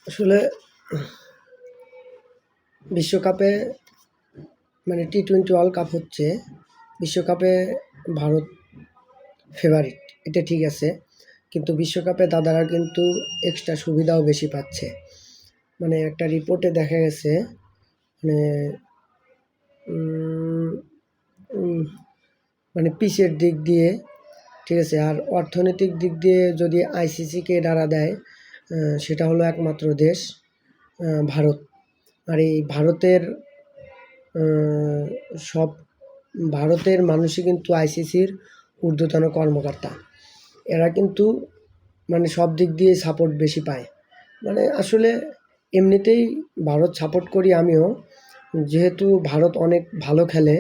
আসলে বিশ্বকাপে মানে টি-20 ওয়ার্ল্ড কাপ হচ্ছে, বিশ্বকাপে ভারত ফেভারিট, এটা ঠিক আছে। কিন্তু বিশ্বকাপে দাদারা কিন্তু এক্সট্রা সুবিধাও বেশি পাচ্ছে। মানে একটা রিপোর্টে দেখা গেছে মানে উম, উম, মানে পিচের দিক দিয়ে, ঠিক আছে, আর অর্থনৈতিক দিক দিয়ে যদি আইসিসিকে নাড়া দেয়, সেটা হলো একমাত্র দেশ ভারত। আর এই সব ভারতের মানুষই কিন্তু আইসিসির ঊর্ধ্বতন কর্মকর্তা। এরা কিন্তু মানে সব দিক দিয়ে সাপোর্ট বেশি পায়। মানে আসলে এমনিতেই ভারত সাপোর্ট করি আমিও, যেহেতু ভারত অনেক ভালো খেলে।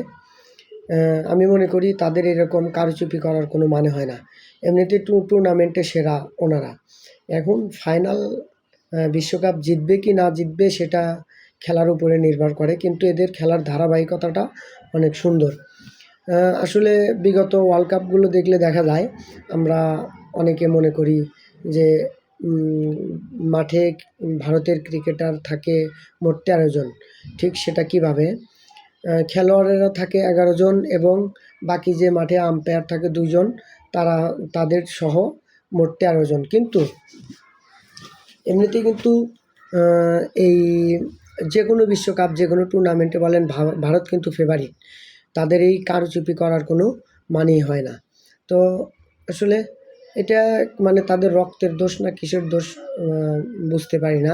আমি মনে করি তাদের এরকম কারচুপি করার কোনো মানে হয় না। এমনিতে টুর্নামেন্টে সেরা ওনারা। এখন ফাইনাল বিশ্বকাপ জিতবে কি না জিতবে সেটা খেলার উপরে নির্ভর করে, কিন্তু এদের খেলার ধারাবাহিকতাটা অনেক সুন্দর। আসলে বিগত ওয়ার্ল্ড কাপগুলো দেখলে দেখা যায়, আমরা অনেকে মনে করি যে মাঠে ভারতের ক্রিকেটার থাকে মোট 13 জন। ঠিক সেটা কিভাবে? খেলোয়াড়েরা থাকে 11 জন এবং বাকি যে মাঠে আম্পায়ার থাকে 2 জন, তাদের সহ মোট 13 জন। কিন্তু এমনিতেই কিন্তু এই যে কোনো বিশ্বকাপ, যে কোনো টুর্নামেন্টে বলেন ভারত কিন্তু ফেভারিট। তাদের এই কারচুপি করার কোনো মানেই হয় না। তো আসলে এটা মানে তাদের রক্তের দোষ না কিসের দোষ বুঝতে পারি না।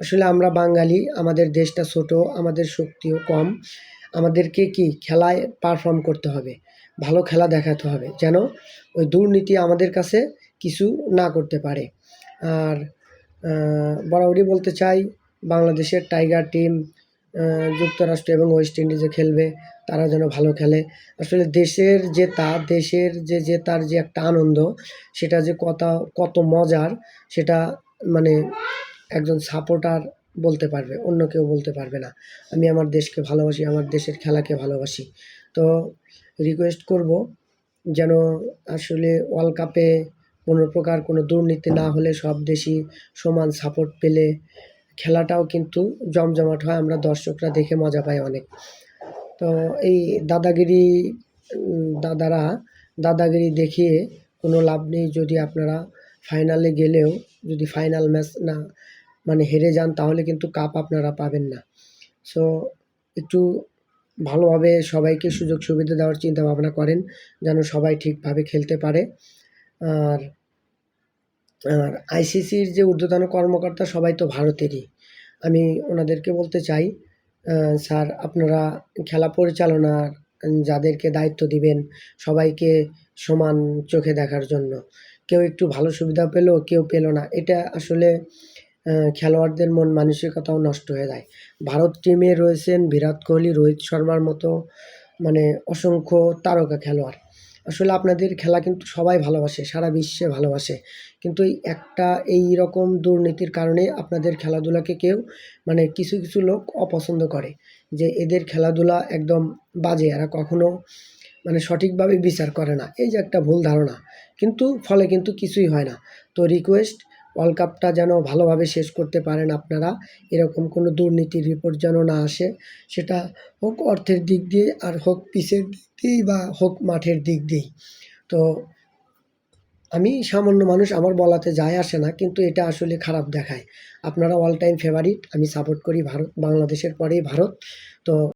আসলে আমরা বাঙালি, আমাদের দেশটা ছোট, আমাদের শক্তিও কম। আমাদেরকে কি খেলায় পারফর্ম করতে হবে, ভালো খেলা দেখাতে হবে, যেন ওই দুর্নীতি আমাদের কাছে কিছু না করতে পারে। আর বরাবরই বলতে চাই, বাংলাদেশের টাইগার টিম যুক্তরাষ্ট্র এবং ওয়েস্ট ইন্ডিজে খেলবে, তারা যেন ভালো খেলে। আসলে দেশের যে জেতার যে একটা আনন্দ, সেটা যে কত মজার, সেটা মানে একজন সাপোর্টার বলতে পারবে, অন্য কেউ বলতে পারবে না। আমি আমার দেশকে ভালোবাসি, আমার দেশের খেলাকে ভালোবাসি। তো রিকোয়েস্ট করব যেন আসলে ওয়ার্ল্ড কাপে কোনো প্রকার কোনো দুর্নীতি না হলে, সব দেশই সমান সাপোর্ট পেলে খেলাটাও কিন্তু জমজমাট হয়, আমরা দর্শকরা দেখে মজা পাই অনেক। তো এই দাদাগিরি দেখিয়ে কোনো লাভ নেই। যদি আপনারা ফাইনালে গেলেও যদি ফাইনাল ম্যাচ না মানে হেরে যান, তাহলে কিন্তু কাপ আপনারা পাবেন না। সো একটু ভালোভাবে সবাইকে সুযোগ সুবিধা দেওয়ার চিন্তা ভাবনা করেন, যেন সবাই ঠিকভাবে খেলতে পারে। আর আইসিসির যে ঊর্ধ্বতন কর্মকর্তা সবাই তো ভারতেরই। আমি ওনাদেরকে বলতে চাই, স্যার আপনারা খেলা পরিচালনার যাদেরকে দায়িত্ব দিবেন, সবাইকে সমান চোখে দেখার জন্য। কেউ একটু ভালো সুবিধা পেল, কেউ পেল না, এটা আসলে খেলোয়াড়দের মন মানসিকতাও নষ্ট হয়ে যায়। ভারত টিমে রয়েছেন বিরাট কোহলি, রোহিত শর্মার মতো মানে অসংখ্য তারকা খেলোয়াড়। আসলে আপনাদের খেলা কিন্তু সবাই ভালোবাসে, সারা বিশ্বে ভালোবাসে। কিন্তু এই রকম দুর্নীতির কারণে আপনাদের খেলাধুলাকে কেউ মানে কিছু লোক অপছন্দ করে, যে এদের খেলাধুলা একদম বাজে, এরা কখনো মানে সঠিকভাবে বিচার করে না। এই যে একটা ভুল ধারণা, কিন্তু ফলে কিন্তু কিছুই হয় না। তো রিকোয়েস্ট, ওয়ার্ল্ড কাপটা যেন ভালোভাবে শেষ করতে পারেন আপনারা। এরকম কোনো দুর্নীতির রিপোর্ট যেন না আসে, সেটা হোক অর্থের দিক দিয়ে, আর হোক পিচের দিক দিয়েই, বা হোক মাঠের দিক দিয়েই। তো আমি সামান্য মানুষ, আমার বলাতে যায় আসে না, কিন্তু এটা আসলে খারাপ দেখায়। আপনারা অল টাইম ফেভারিট, আমি সাপোর্ট করি ভারত, বাংলাদেশের পরেই ভারত। তো